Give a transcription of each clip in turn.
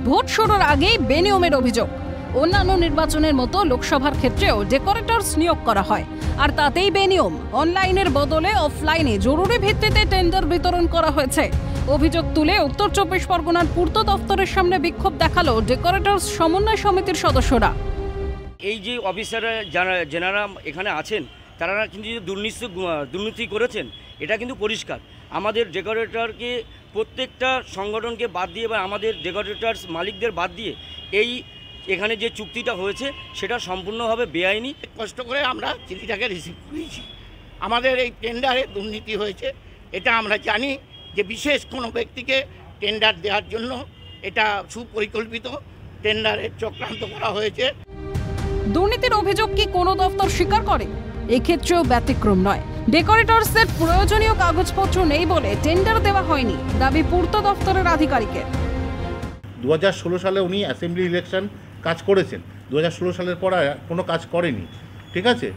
Vote শুরুর আগেই বেনিয়মের অভিযোগ। অন্যান্য নির্বাচনের মতো লোকসভার ক্ষেত্রেও ডেকোরেটরস নিয়োগ করা হয়, আর তাতেই বেনিয়ম। অনলাইনের বদলে অফলাইনে জরুরি ভিত্তিতে টেন্ডার বিতরণ করা হয়েছে। অভিযোগ তুলে উত্তর 24 পরগনার পূর্ত দফতরের সামনে বিক্ষোভ দেখালো ডেকোরেটরস সমন্বয় সমিতির সদস্যরা। এই যে অফিসাররা যারা এখানে আছেন তারা কিন্তু দুর্নীতি করেছেন, এটা কিন্তু পরিষ্কার। আমাদের ডেকোরেটরকে প্রত্যেকটা সংগঠনকে বাদ দিয়ে বা আমাদের ডেকোরেটরস মালিকদের বাদ দিয়ে এখানে যে চুক্তিটা হয়েছে সেটা সম্পূর্ণভাবে বেআইনি। কষ্ট করে আমরা চিঠিটাকে রিসিভ করেছি। আমাদের এই টেন্ডারে দুর্নীতি হয়েছে, এটা আমরা জানি যে বিশেষ কোনো ব্যক্তিকে টেন্ডার দেওয়ার জন্য এটা সুপরিকল্পিত টেন্ডারে চক্রান্ত করা হয়েছে। দুর্নীতির অভিযোগ কি কোনো দফতর স্বীকার করে? এক্ষেত্রেও ব্যতিক্রম নয়। ডেকোরেটরসের প্রয়োজনীয় কাগজপত্র নেই বলে টেন্ডার দেওয়া হয়নি, দাবি পূর্ত দফতরের আধিকারিকের। 2016 সালে উনি অ্যাসেম্বলি ইলেকশন কাজ করেছেন, 2016 সালের পর কোনো কাজ করেনি। ঠিক আছে,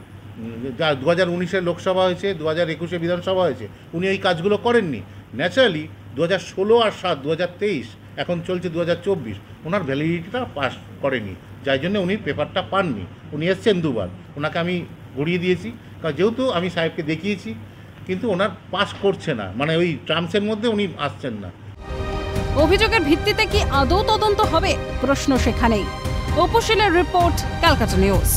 2019-এ লোকসভা হয়েছে, 2021-এ বিধানসভা হয়েছে, উনি এই কাজগুলো করেননি। ন্যাচারালি 2016 আর 7, 2023, এখন চলছে 2024, ওনার ভ্যালিডিটিটা পাস করেনি, যাই জন্য উনি পেপারটা পাননি। উনি এসছেন দুবার, ওনাকে আমি গড়িয়ে দিয়েছি, কারণ যেহেতু আমি সাহেবকে দেখিয়েছি, কিন্তু ওনার পাস করছে না, মানে ওই টার্মসের মধ্যে উনি আসছেন না। অভিযোগের ভিত্তিতে কি আদৌ তদন্ত হবে? প্রশ্ন সেখানেই। অপু শীলের রিপোর্ট, ক্যালকাটা নিউজ।